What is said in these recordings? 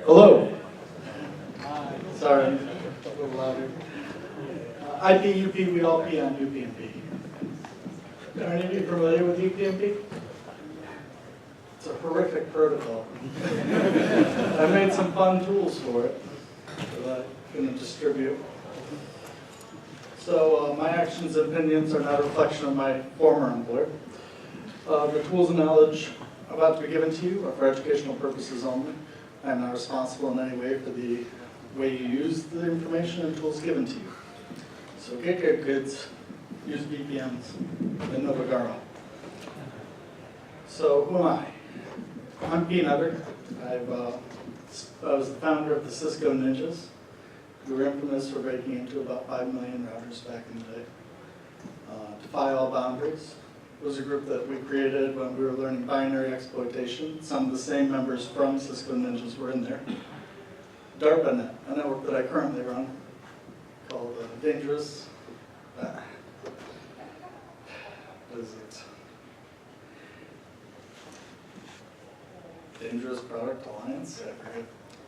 Hello. Sorry, I'm a little louder. IP, UP, we all P on UPNP. Are any of you familiar with UPNP? It's a horrific protocol. I made some fun tools for it that I'm going to distribute. So my actions and opinions are not a reflection of my former employer. The tools and knowledge about to be given to you are for educational purposes only. I'm not responsible in any way for the way you use the information and tools given to you. So get good kids, use VPNs, and no Vagaro. So who am I? I'm P. Nutter. I was the founder of the Cisco Ninjas. We were infamous for breaking into about 5 million routers back in the day. Defy All Boundaries was a group that we created when we were learning binary exploitation. Some of the same members from Cisco Ninjas were in there. DARPANET, a network that I currently run, called Dangerous. What is it? Dangerous Product Alliance? I forget.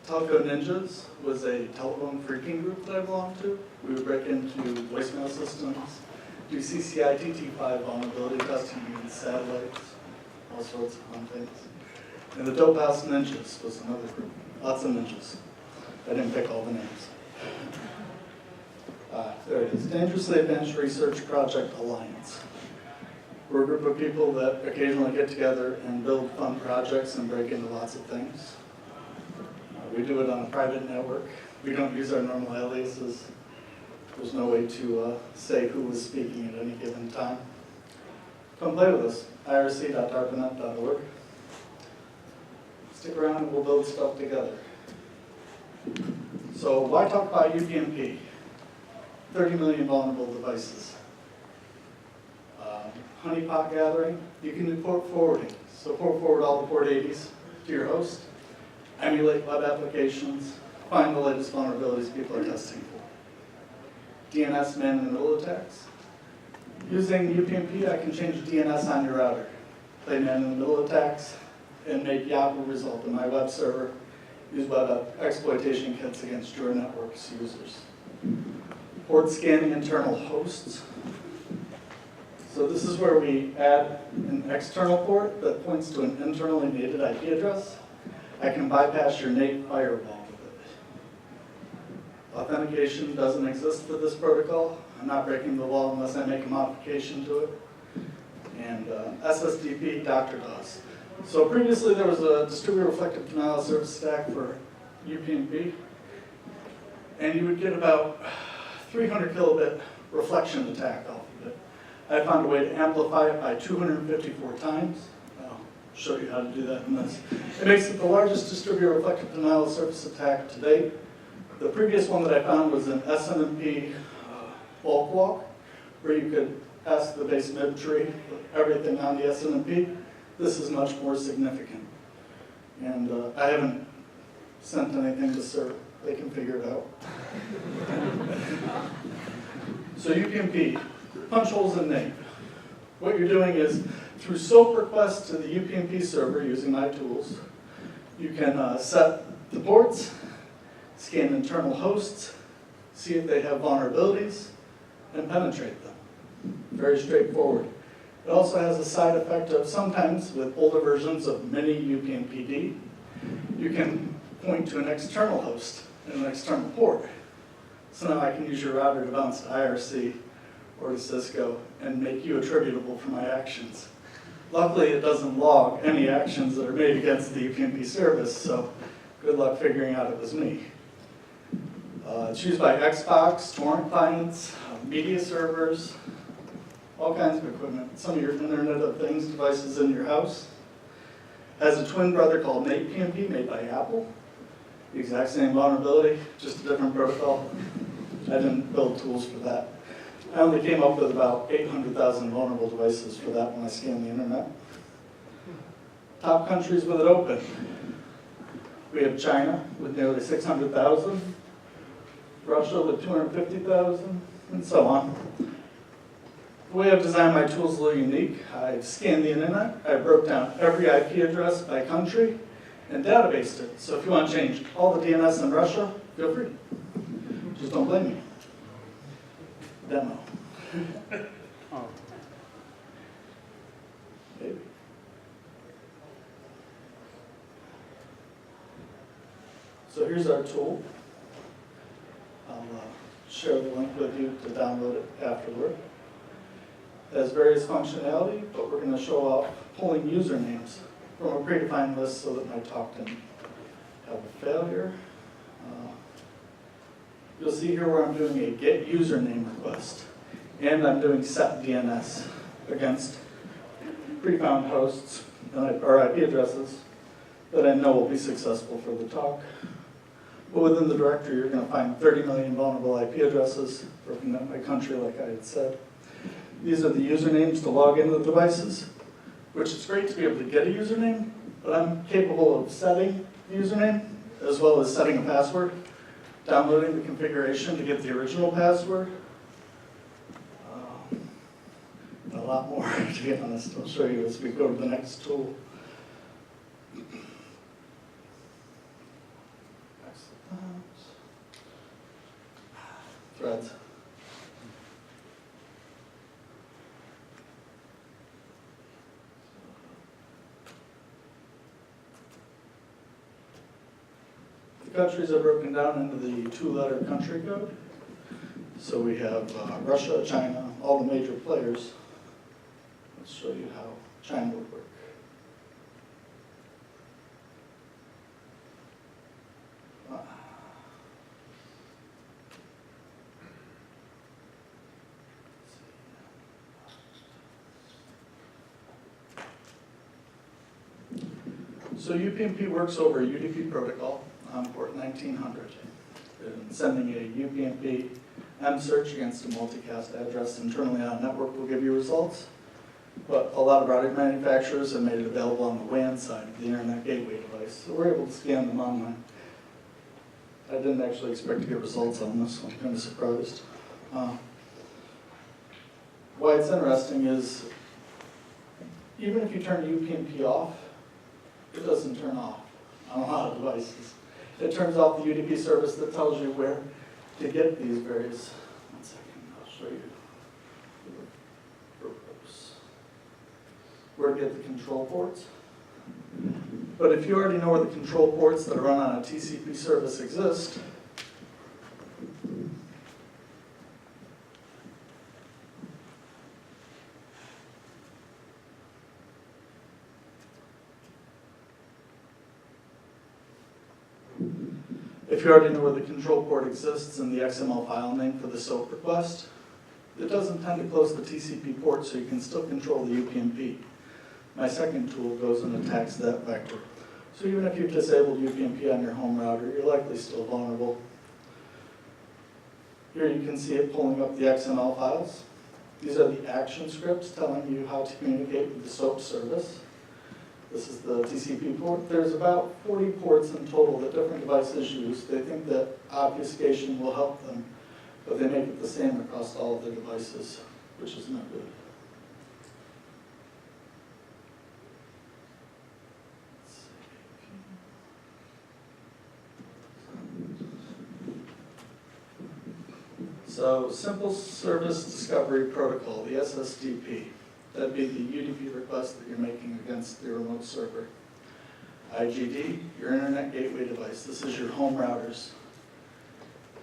Telco Ninjas was a telephone freaking group that I belonged to. We would break into voicemail systems, do CCI TT5 vulnerability testing using satellites, all sorts of fun things. And the Dope House Ninjas was another group. Lots of ninjas. I didn't pick all the names. There it is. Dangerously Advanced Research Project Alliance. We're a group of people that occasionally get together and build fun projects and break into lots of things. We do it on a private network. We don't use our normal aliases. There's no way to say who was speaking at any given time. Come play with us, irc.darpanet.org. Stick around and we'll build stuff together. So why talk about UPNP? 30 million vulnerable devices. Honeypot gathering, you can do port forwarding. So port forward all the port 80s to your host, emulate web applications, find the latest vulnerabilities people are testing for. DNS man-in-the-middle attacks. Using UPNP, I can change DNS on your router, play man-in-the-middle attacks, and make Yahoo result in my web server. Use web exploitation kits against your network's users. Port scanning internal hosts. So this is where we add an external port that points to an internally nated IP address. I can bypass your NAT firewall with it. Authentication doesn't exist for this protocol. I'm not breaking the law unless I make a modification to it. And SSDP Dr. DOS. So previously there was a distributed reflective denial of service stack for UPNP. And you would get about 300 kilobit reflection attack off of it. I found a way to amplify it by 254 times. I'll show you how to do that in this. It makes it the largest distributed reflective denial of service attack to date. The previous one that I found was an SNMP bulk walk, where you could ask the base MIB tree everything on the SNMP. This is much more significant. And I haven't sent anything to CERT. They can figure it out. So UPNP, punch holes in NAT. What you're doing is, through SOAP requests to the UPNP server using my tools, you can set the ports, scan internal hosts, see if they have vulnerabilities, and penetrate them. Very straightforward. It also has a side effect of sometimes with older versions of mini UPnPD, you can point to an external host and an external port. So now I can use your router to bounce to IRC or to Cisco and make you attributable for my actions. Luckily, it doesn't log any actions that are made against the UPnP service, so good luck figuring out it was me. It's used by Xbox, torrent clients, media servers, all kinds of equipment. Some of your Internet of Things devices in your house. Has a twin brother called mitm made by Apple. The exact same vulnerability, just a different protocol. I didn't build tools for that. I only came up with about 800,000 vulnerable devices for that when I scanned the internet. Top countries with it open. We have China with nearly 600,000, Russia with 250,000, and so on. The way I've designed my tools is a little unique. I've scanned the internet, I broke down every IP address by country, and databased it. So if you want to change all the DNS in Russia, feel free. Just don't blame me. Demo. Maybe. So here's our tool. I'll share the link with you to download it afterward. It has various functionality, but we're going to show off pulling usernames from a predefined list so that my talk didn't have a failure. You'll see here where I'm doing a get username request, and I'm doing set DNS against prefound hosts or IP addresses that I know will be successful for the talk. But within the directory, you're going to find 30 million vulnerable IP addresses broken up by country, like I had said. These are the usernames to log into the devices, which is great to be able to get a username, but I'm capable of setting the username as well as setting a password, downloading the configuration to get the original password. A lot more, to be honest. I'll show you as we go to the next tool. Threads. The countries are broken down into the 2-letter country code. So we have Russia, China, all the major players. Let's show you how China would work. So UPnP works over a UDP protocol on port 1900. And sending a UPnP search against a multicast address internally on a network will give you results. But a lot of routing manufacturers have made it available on the WAN side of the Internet Gateway device, so we're able to scan them online. I didn't actually expect to get results on this, so I'm kind of surprised. Why it's interesting is, even if you turn UPnP off, it doesn't turn off on a lot of devices. It turns off the UDP service that tells you where to get these various, one second, I'll show you where to get the control ports. But if you already know where the control ports that are run on a TCP service exist, if you already know where the control port exists in the XML file name for the SOAP request, it doesn't tend to close the TCP port, so you can still control the UPnP. My second tool goes and attacks that vector. So even if you've disabled UPnP on your home router, you're likely still vulnerable. Here you can see it pulling up the XML files. These are the action scripts telling you how to communicate with the SOAP service. This is the TCP port. There's about 40 ports in total that different devices use. They think that obfuscation will help them, but they make it the same across all of their devices, which is not good. So, Simple Service Discovery Protocol, the SSDP. That'd be the UDP request that you're making against the remote server. IGD, your Internet Gateway device. This is your home routers.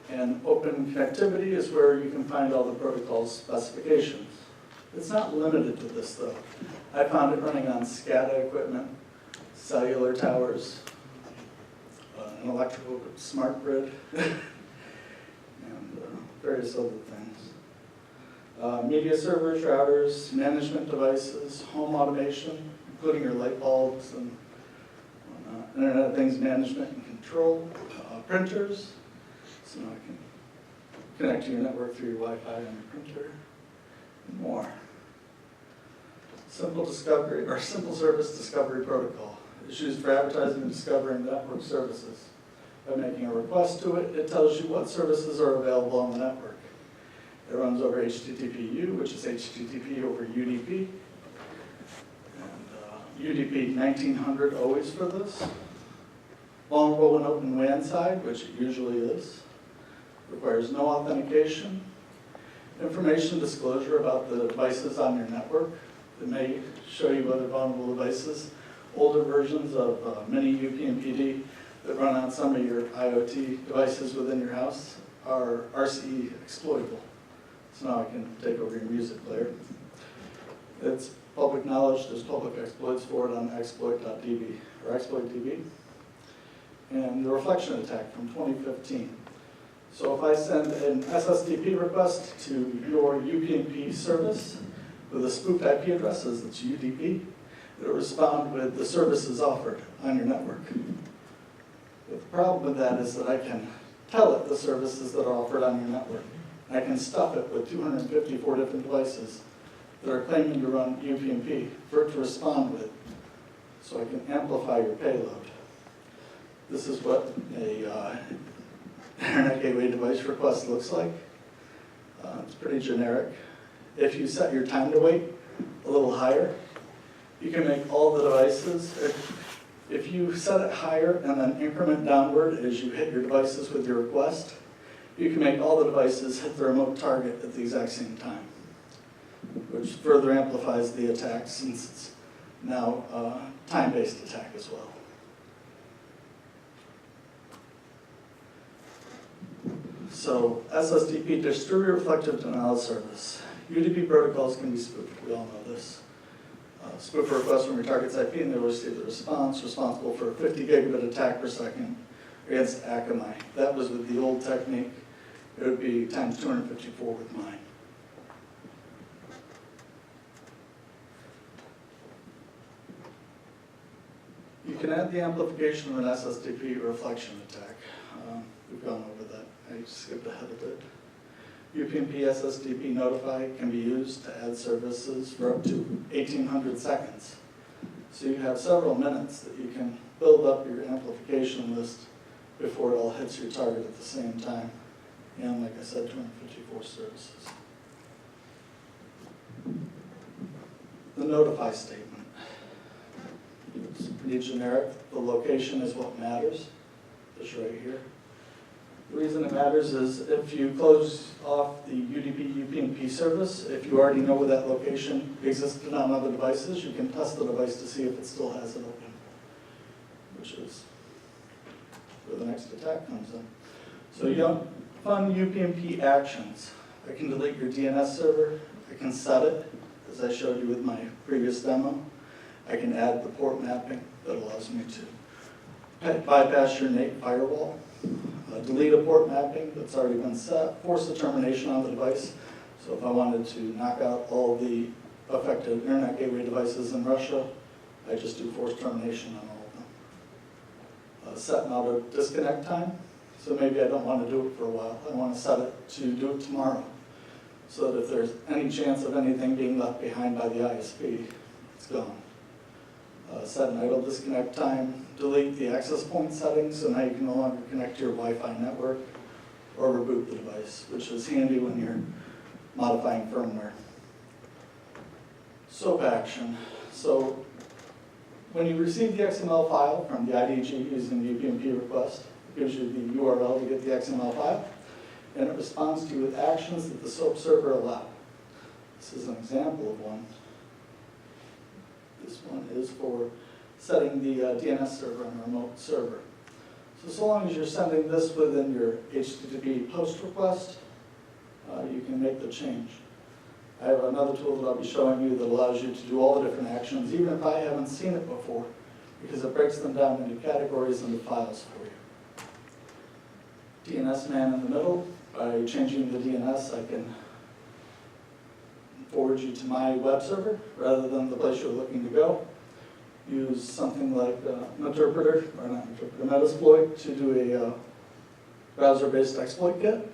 And Open Connectivity is where you can find all the protocol specifications. It's not limited to this, though. I found it running on SCADA equipment, cellular towers, an electrical smart grid, and various other things. Media servers, routers, management devices, home automation, including your light bulbs and whatnot, Internet of Things management and control, printers, so I can connect to your network through your Wi-Fi on your printer, and more. Simple discovery, or Simple Service Discovery Protocol. It's used for advertising and discovering network services. By making a request to it, it tells you what services are available on the network. It runs over HTTPU, which is HTTP over UDP. And UDP 1900 always for this. vulnerable when open WAN side, which it usually is. Requires no authentication. Information disclosure about the devices on your network. It may show you other vulnerable devices. Older versions of Mini UPnPD that run on some of your IoT devices within your house are RCE exploitable. So now I can take over your music player. It's public knowledge, there's public exploits for it on exploit.db or exploit.db. And the reflection attack from 2015. So if I send an SSDP request to your UPnP service with a spoofed IP address, as it's UDP, it'll respond with the services offered on your network. But the problem with that is that I can tell it the services that are offered on your network. I can stuff it with 254 different devices that are claiming to run UPnP for it to respond with, so I can amplify your payload. This is what a Internet Gateway device request looks like. It's pretty generic. If you set your time to wait a little higher, you can make all the devices, if you set it higher and then increment downward as you hit your devices with your request, you can make all the devices hit the remote target at the exact same time, which further amplifies the attack since it's now a time-based attack as well. So SSDP, Distributed Reflective Denial Service. UDP protocols can be spoofed, we all know this. Spoof a request from your target's IP and they'll receive the response, responsible for a 50 gigabit attack per second against Akamai. That was with the old technique. It would be times 254 with mine. You can add the amplification of an SSDP reflection attack. We've gone over that. I skipped ahead a bit. UPnP SSDP notify can be used to add services for up to 1,800 seconds. So you have several minutes that you can build up your amplification list before it all hits your target at the same time. And like I said, 254 services. The notify statement. It's pretty generic. The location is what matters. It's right here. The reason it matters is if you close off the UDP UPnP service, if you already know where that location existed on other devices, you can test the device to see if it still has it open, which is where the next attack comes in. So you don't fund UPnP Actions. I can delete your DNS server. I can set it, as I showed you with my previous demo. I can add the port mapping that allows me to bypass your NAT firewall. Delete a port mapping that's already been set, force the termination on the device. So if I wanted to knock out all the affected Internet Gateway devices in Russia, I just do force termination on all of them. Set an auto disconnect time. So maybe I don't want to do it for a while. I want to set it to do it tomorrow. So that if there's any chance of anything being left behind by the ISP, it's gone. Set an idle disconnect time, delete the access point settings, so now you can no longer connect to your Wi-Fi network or reboot the device, which is handy when you're modifying firmware. SOAP action. So when you receive the XML file from the IDG using the UPnP request, it gives you the URL to get the XML file, and it responds to you with actions that the SOAP server allows. This is an example of one. This one is for setting the DNS server on a remote server. So long as you're sending this within your HTTP post request, you can make the change. I have another tool that I'll be showing you that allows you to do all the different actions, even if I haven't seen it before, because it breaks them down into categories and the files for you. DNS man in the middle. By changing the DNS, I can forward you to my web server rather than the place you're looking to go. Use something like an interpreter, or not interpreter, Metasploit to do a browser-based exploit kit.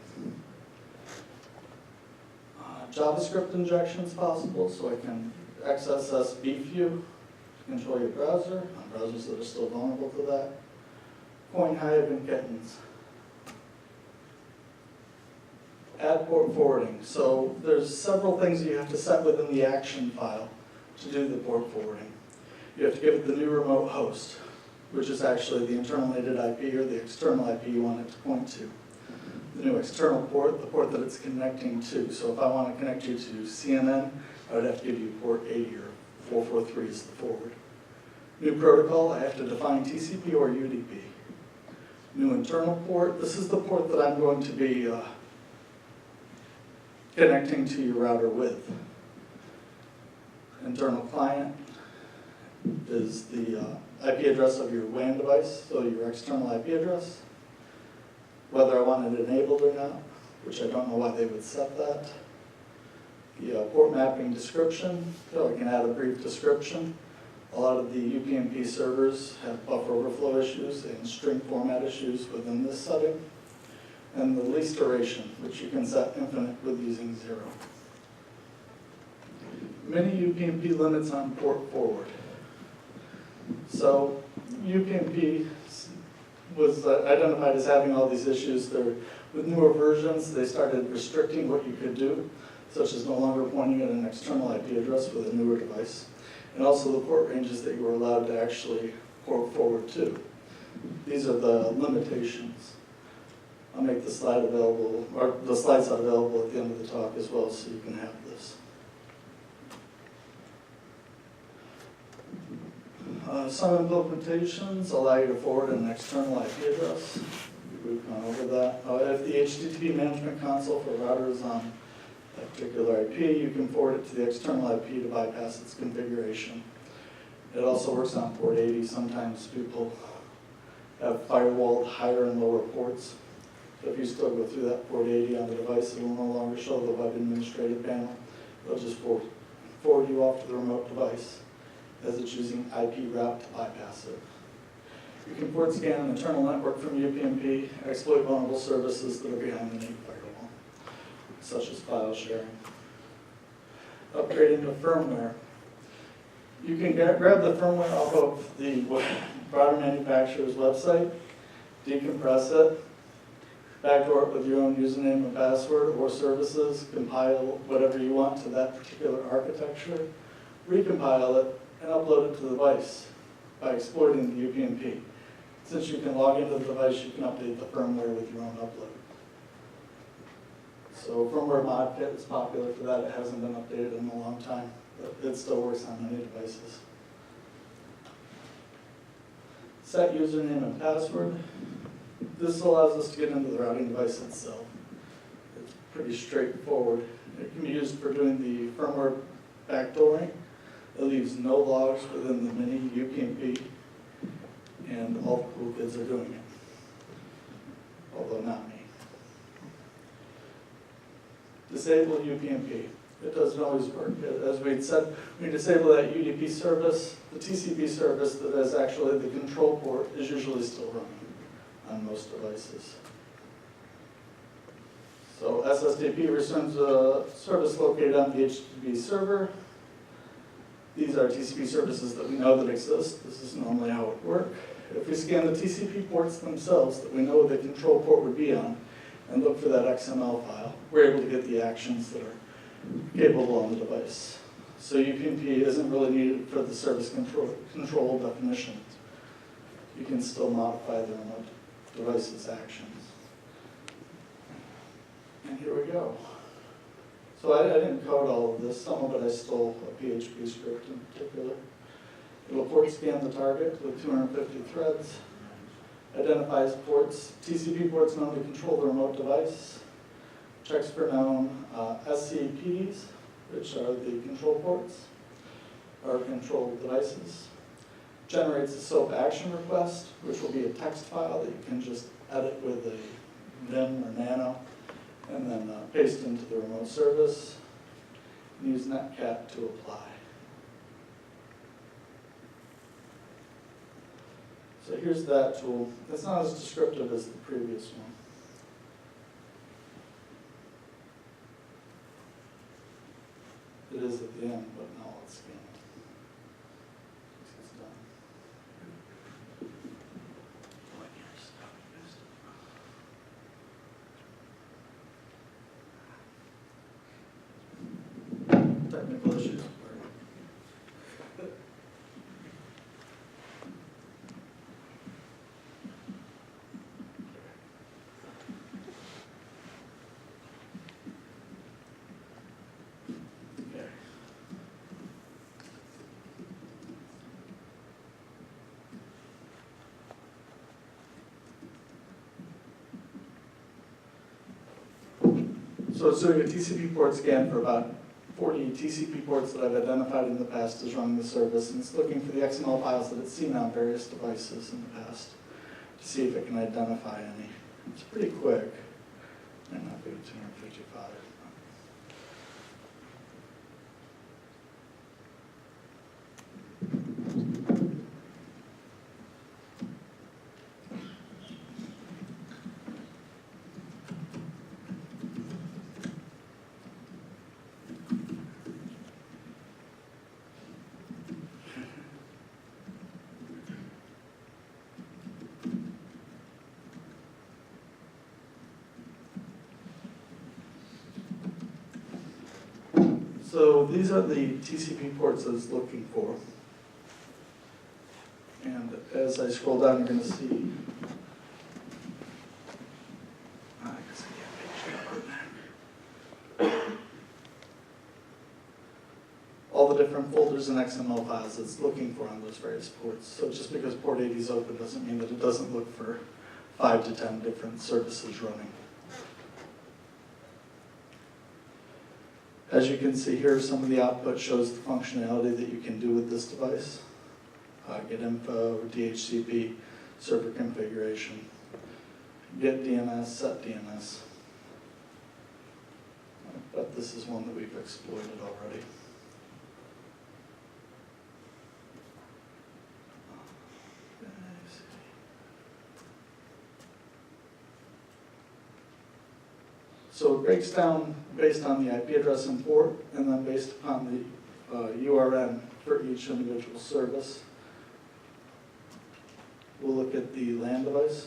JavaScript injections possible, so I can XSS beef you to control your browser on browsers that are still vulnerable to that. Coin hive and kittens. Add port forwarding. So there's several things that you have to set within the action file to do the port forwarding. You have to give it the new remote host. which is actually the internal-nated IP or the external IP you want it to point to. The new external port, the port that it's connecting to. So if I want to connect you to CNN, I would have to give you port 80 or 443 is the forward. New protocol, I have to define TCP or UDP. New internal port, this is the port that I'm going to be connecting to your router with. Internal client is the IP address of your WAN device, so your external IP address. Whether I want it enabled or not, which I don't know why they would set that. The port mapping description, so I can add a brief description. A lot of the UPNP servers have buffer overflow issues and string format issues within this setting. And the least duration, which you can set infinite with using 0. Many UPNP limits on port forward. So UPNP was identified as having all these issues. With newer versions, they started restricting what you could do, such as no longer pointing at an external IP address with a newer device, and also the port ranges that you were allowed to actually port forward to. These are the limitations. I'll make the slide available, or the slides available at the end of the talk as well, so you can have this. Some implementations allow you to forward an external IP address. We've gone over that. If the HTTP management console for router is on a particular IP, you can forward it to the external IP to bypass its configuration. It also works on port 80. Sometimes people have firewalled higher and lower ports. So if you still go through that port 80 on the device, it will no longer show the web administrative panel. It'll just forward you off to the remote device as it's using IP route to bypass it. You can port scan an internal network from UPNP, exploit vulnerable services that are behind the native firewall, such as file sharing. Upgrading to firmware. You can grab the firmware off of the router manufacturer's website, decompress it, backdoor it with your own username and password or services, compile whatever you want to that particular architecture, recompile it, and upload it to the device by exploiting the UPnP. Since you can log into the device, you can update the firmware with your own upload. So firmware mod kit is popular for that. It hasn't been updated in a long time, but it still works on many devices. Set username and password. This allows us to get into the routing device itself. It's pretty straightforward. It can be used for doing the firmware backdooring. It leaves no logs within the mini UPnP, and all the cool kids are doing it, although not me. Disable UPnP. It doesn't always work. As we had said, when you disable that UDP service, the TCP service that is actually the control port is usually still running on most devices. So SSDP returns a service located on the HTTP server. These are TCP services that we know that exist. This is normally how it works. If we scan the TCP ports themselves that we know the control port would be on and look for that XML file, we're able to get the actions that are capable on the device. So UPnP isn't really needed for the service control definitions. You can still modify the remote device's actions. And here we go. So I didn't code all of this. Some of it I stole a PHP script in particular. It will port scan the target with 250 threads, identifies ports, TCP ports known to control the remote device, checks for known SCPs, which are the control ports, or control devices, generates a SOAP action request, which will be a text file that you can just edit with a vim or nano, and then paste into the remote service, and use netcat to apply. So here's that tool. It's not as descriptive as the previous one. It is at the end, but now let's scan it. It's done. Technical issues. So it's doing a TCP port scan for about 40 TCP ports that I've identified in the past as running the service, and it's looking for the XML files that it's seen on various devices in the past to see if it can identify any. It's pretty quick. Might not be 255. So these are the TCP ports I was looking for. And as I scroll down, you're going to see, I guess I can't page number. All the different folders and XML files it's looking for on those various ports. So just because port 80 is open doesn't mean that it doesn't look for 5 to 10 different services running. As you can see here, some of the output shows the functionality that you can do with this device. Get info, DHCP, server configuration, get DNS, set DNS. But this is one that we've exploited already. So it breaks down based on the IP address and port, and then based upon the URN for each individual service. We'll look at the LAN device.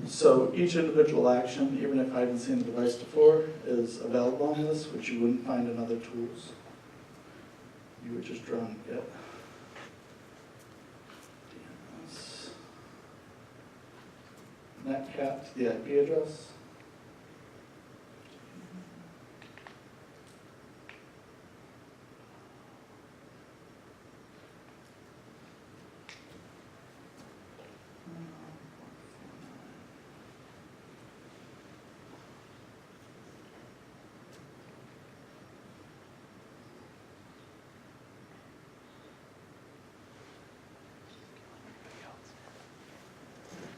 So each individual action, even if I haven't seen the device before, is available on this, which you wouldn't find in other tools. You would just run get DNS, netcat to the IP address.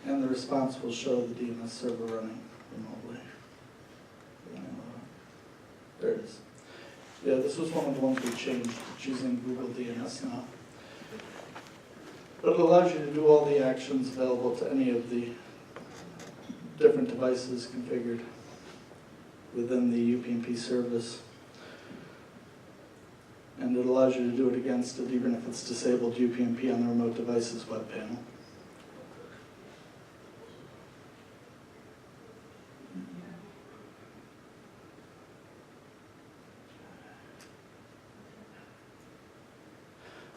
And the response will show the DNS server running remotely. There it is. Yeah, this was one of the ones we changed. It's using Google DNS now. But it allows you to do all the actions available to any of the different devices configured within the UPNP service. And it allows you to do it against it even if it's disabled UPNP on the remote devices web panel.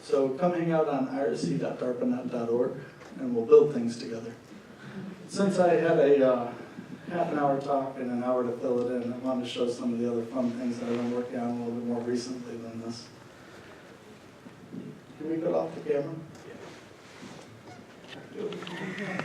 So come hang out on irc.darpanet.org and we'll build things together. Since I had a half an hour talk and an hour to fill it in, I wanted to show some of the other fun things that I've been working on a little bit more recently than this. Can we get off the camera? Yeah.